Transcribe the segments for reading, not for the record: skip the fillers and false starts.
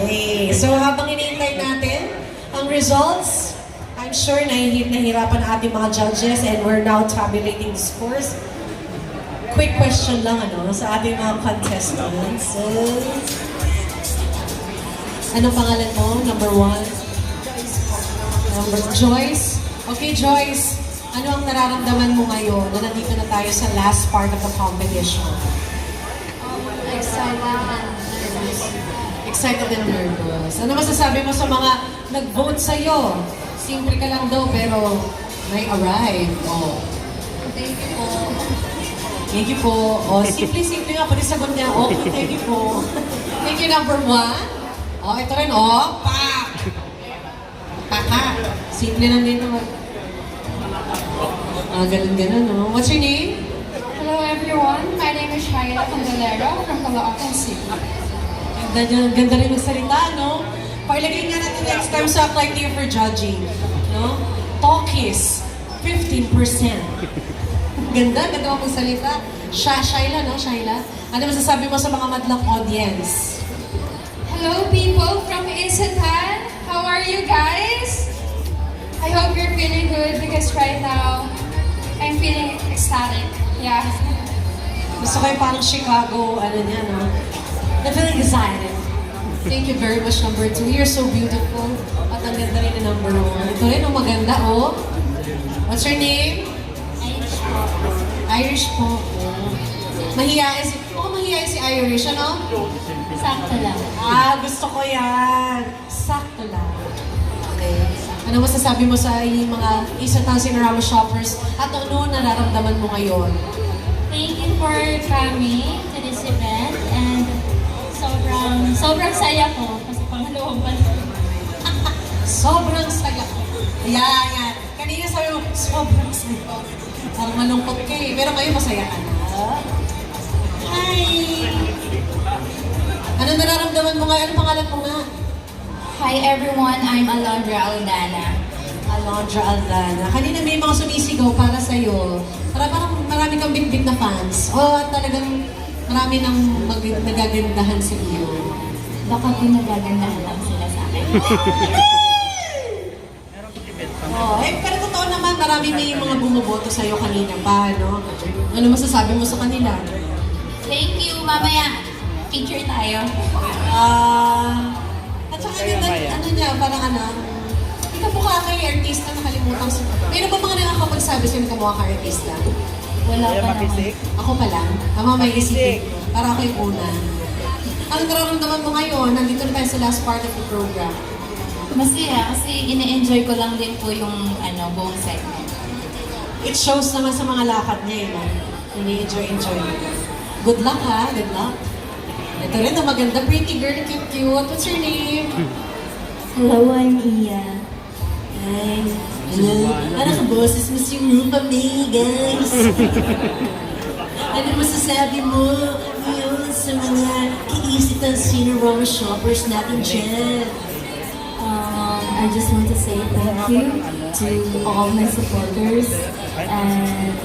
Okay. So habang hinihintay natin ang results, I'm sure nahihirapan ang ating mga judges and we're now tabulating the scores. Quick question lang sa ating mga contestants. Ano pangalan mo? Number 1? Joyce. Okay, Joyce. Ano ang nararamdaman mo ngayon na nandito na tayo sa last part of the competition? Excited and nervous. Ano masasabi mo sa mga nag-vote sa'yo? Simple ka lang daw pero may arrive. Oh. Thank you po. Thank you po. Oh, simple nga. Pwede sagot niya, okay, thank you po. Thank you, number 1. Oh, ito rin, oh. Pak! Paka. Simple lang din naman. Ganun, no? What's your name? Hello everyone, my name is Shaila Candelero from Caloocan City. Ganda rin magsalita, no? Pailagay nga natin next time sa criteria for judging. No? Talkies, 15%. Ganda mo magsalita. Shaila, no? Shaila? Ano masasabi mo sa mga madlang audience? Hello people from Isatan, how are you guys? I hope you're feeling good because right now, I'm feeling ecstatic. Yeah. Gusto ko yung parang Chicago, no? I'm feeling excited. Thank you very much, number 2. You're so beautiful. At ang ganda rin na number 1. Ito rin, maganda, oh. What's your name? Irish po. Irish po. Mahihain si Irish, ano? Sakto lang. Gusto ko yan. Sakto lang. Okay. Ano masasabi mo sa mga Isatan Cinerama shoppers at ano nararamdaman mo ngayon? Thank you for coming to this event and sobrang saya ko kasi pangalawang pa. Sobrang saya. Yan. Kanina sabi mo, sobrang saya. Parang malungkot ka eh. Pero ngayon masaya ka na. Hi! Ano nararamdaman mo ngayon? Anong pangalan mo nga? Hi everyone, I'm Alondra Aldana. Alondra Aldana. Kanina may mga sumisigaw para sa'yo. Parang marami kang bit-bit na fans. At talagang marami nang nagagandahan sa iyo. Baka pinagagandahan lang sila sa akin. Pero totoo naman, marami may mga bumoboto sa'yo kanina pa, no? Ano masasabi mo sa kanila? Thank you, mamaya. Picture tayo. At saka parang ikaw mukha kay artista, nakalimutan sa... Meron ba mga nakakapagsabi sa'yo na mukha kay artista? Wala pa naman. Ako pa lang. May isipin ko. Para ako yung una. Anong nararamdaman mo ngayon? Nandito na tayo sa last part of the program. Masaya kasi ine-enjoy ko lang din po yung buong segment. It shows naman sa mga lakad niya, no? Ini-enjoy mo. Good luck, ha? Good luck. Ito rin, ang maganda, pretty girl, cute. What's your name? Hello, I'm Iya. Hi. Hello. Boses mo si Rupa May, guys. Ano masasabi mo ngayon sa mga Isatan Cinerama shoppers natin dyan? I just want to say thank you to all my supporters and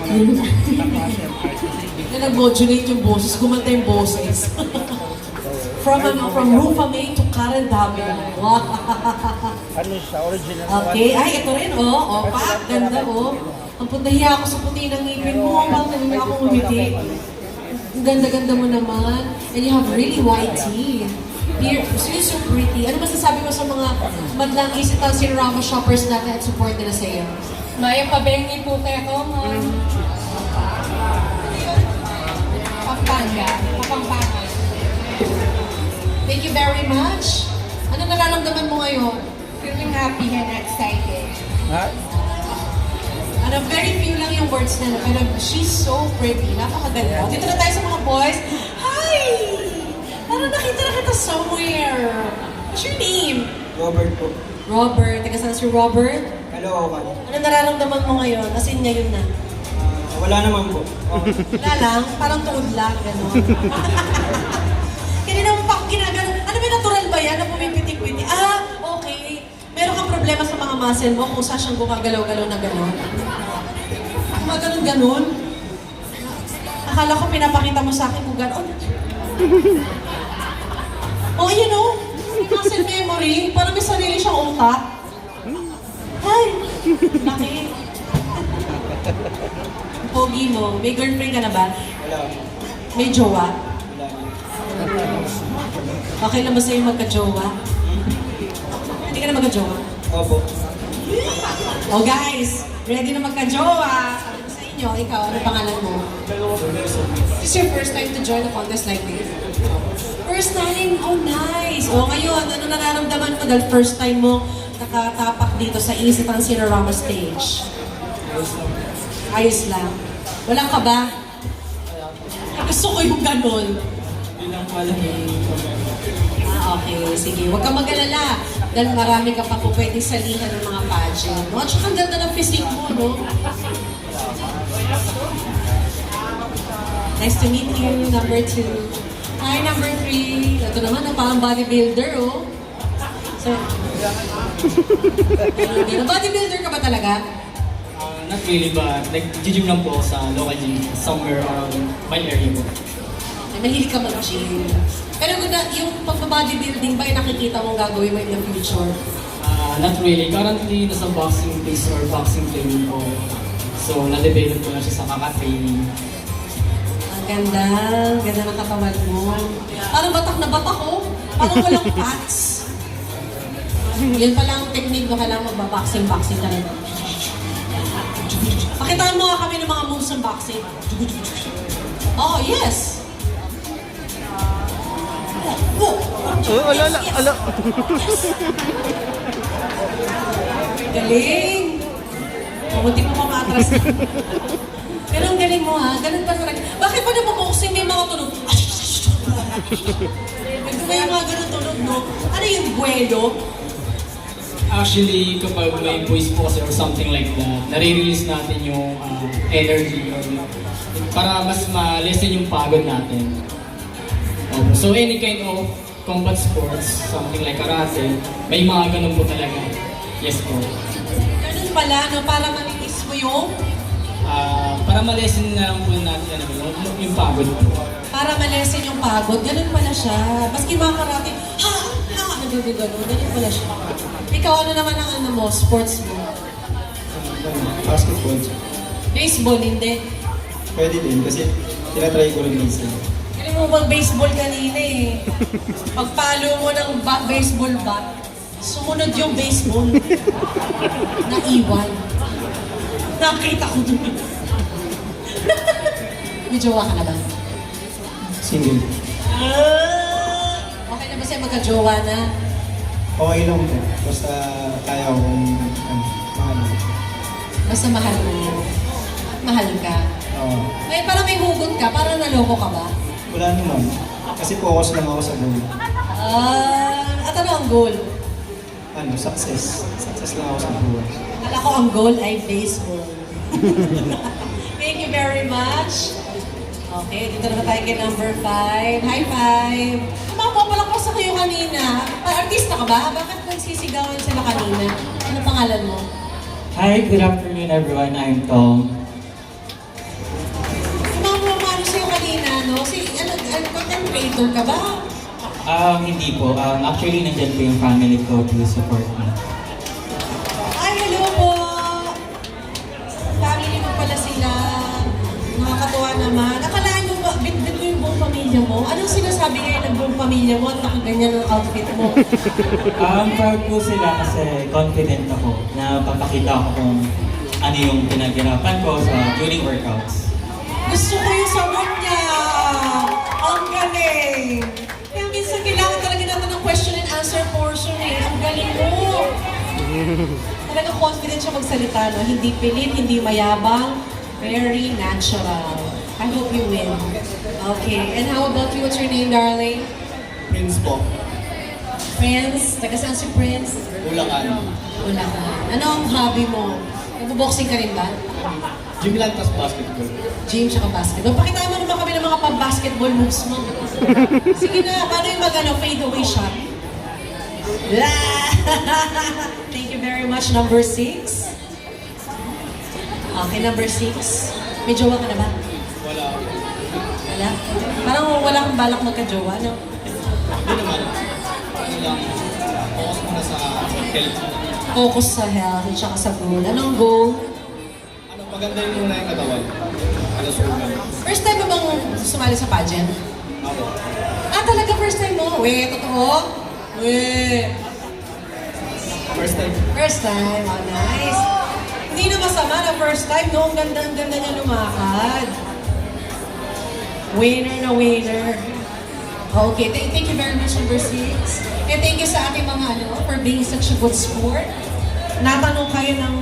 yun. Nag-modulate yung boses, gumanda yung boses. From Rupa May to Karen Davila. Wow. Ano siya? Original. Okay, ito rin, Pak, ganda, Ang pundahiya ako sa puti ng ngipin mo, bang naging ako umiti. Ang ganda-ganda mo naman. And you have really white teeth. You're so pretty. Ano masasabi mo sa mga madlang Isatan Cinerama shoppers natin at support nila sa iyo? Maya pabengi po kayo ko, ma'am. Pampanga. Thank you very much. Ano nararamdaman mo ngayon? Feeling happy and excited. Very few lang yung words na, pero she's so pretty. Napakaganda. Dito na tayo sa mga boys. Hi! Parang nakita na kita somewhere. What's your name? Robert po. Robert. Taga saan si Robert? Caloocan. Ano nararamdaman mo ngayon? As in ngayon na. Wala naman po. Wala lang? Parang tuod lang. Gano'n. Kanina mo pa ako ginagano. Ano ba natural ba yan? Na pumipitik-pitik? Okay. Meron kang problema sa mga muscle mo kung saan siyang gumagalaw-galaw na gano'n. Gumaganon-ganon. Akala ko pinapakita mo sa akin kung gano'n. Ayan ring, parang may sarili siyang utak. Ay! Laki. Pogi mo, may girlfriend ka na ba? Wala. May jowa? Wala. Okay lang ba sa'yo magka-jowa? Hindi ka na magka-jowa? Opo. Oh guys, ready na magka-jowa. Sabi ko sa inyo, ikaw, ano pangalan mo? This is your first time to join a contest like this? First time? Oh nice! Oh ngayon, ano nararamdaman mo dahil first time mo nakatapak dito sa Isitan Cinerama stage? Ayos lang. Wala ka ba? Gusto ko yung ganun. Hindi lang pala Okay. Sige. Huwag kang mag-alala. Dahil marami ka pa po pwedeng salihan ng mga pageant. No? At saka ang ganda ng physique mo, no? Nice to meet you, number 2. Hi, number 3. Ito naman, parang bodybuilder, oh. So, bodybuilder ka ba talaga? Not really, but like, gym lang po sa local gym, somewhere around my area po. Mahilig ka mag-gym. Pero yung pag-bodybuilding ba yung nakikita mong gagawin mo in the future? Not really. Currently, nasa boxing base or boxing training po. So, na-develop ko na siya sa kaka-training. Ang ganda. Ganda ng katawan mo. Parang batak na batak, oh. Parang walang fats. Yan pala ang technique mo. Kailangan magbaboxing-boxing ka rin. Pakitaan mo nga kami ng mga moves ng boxing. Oh, yes. ala. Galing! Mabuti mo mamatras. Ganun galing mo ha, ganun pa talaga. Bakit pa napaboxing may mga tunog? Ito ba yung mga ganun tunog, no? Ano yung buwelo? Actually, kapag may voice po kasi or something like that, nare-release natin yung energy or para mas ma-lessen yung pagod natin. So any kind of combat sports, something like karate, may mga ganun po talaga. Yes po. Ganun pala, no? Para malinis mo yung... Para ma-lessen na lang po natin yung pagod po. Para malesen yung pagod, ganun pala siya. Maski mga karate, ha! Nagagano, ganun pala siya. Ikaw, ano naman ang ano mo, sports mo? Basketball. Baseball, hindi. Pwede din kasi tinatry ko rin minsan. Kaya mo mag-baseball kanina eh. Pagpalo mo ng baseball bat, sumunod yung baseball. Naiwan. Nakita ko dun. May jowa ka na ba? Single. Okay na ba siya magka-jowa na? Okay lang po. Basta kaya ko kung mahal. Basta mahal mo. Mahal ka. Oo. May parang may hugot ka, parang naloko ka ba? Wala naman. Kasi focus lang ako sa goal. At ano ang goal? Success. Success lang ako sa buhay. Akala ko ang goal ay baseball. Thank you very much. Okay, dito naman tayo kay number 5. High five! Mapapalak ko sa kayo kanina. Artista ka ba? Bakit nagsisigawan sila kanina? Ano pangalan mo? Hi, good afternoon everyone. I'm Tom. Mapapalak sa'yo kanina, no? Content creator ka ba? Hindi po. Actually, nandyan po yung family ko to support me. Ay, hello po! Family mo pala sila. Nakakatuwa naman. Akalaan mo ba, bit-bit mo yung buong pamilya mo? Anong sinasabi ngayon ng buong pamilya mo at nakaganyan ang outfit mo? Proud po sila kasi confident ako na papakita ko kung ano yung pinaghirapan ko during workouts. Gusto ko yung sagot niya! Ang galing! Kaya minsan kailangan talaga natin ng question and answer portion eh. Ang galing mo! Talagang confident siya magsalita, no? Hindi pilit, hindi mayabang. Very natural. I hope you win. Okay, and how about you? What's your name, darling? Prince po. Prince? Taga saan si Prince? Bulacan. Wala ka. Ano ang hobby mo? Nagbo-boxing ka rin ba? Gym lang tas basketball. Gym siya basketball. Pakita mo naman kami ng mga pang-basketball moves mo. Sige na, paano yung fade away shot? Thank you very much, number 6. Okay, number 6. May jowa ka na ba? Wala. Wala? Parang wala kang balak magka-jowa, no? Hindi naman. Ano lang. Focus health. Focus sa health at saka sa goal. Anong goal? Ano, maganda yung muna yung katawan. Ano, suman. First time mo bang sumali sa pageant? Ako. Ah, talaga first time mo? Weh, totoo? Weh. First time. First time, oh nice. Hindi na masama na first time, no? Ang ganda niya lumakad. Winner na winner. Okay, thank you very much, number 6. And thank you sa ating mga for being such a good sport. Natanong kayo ng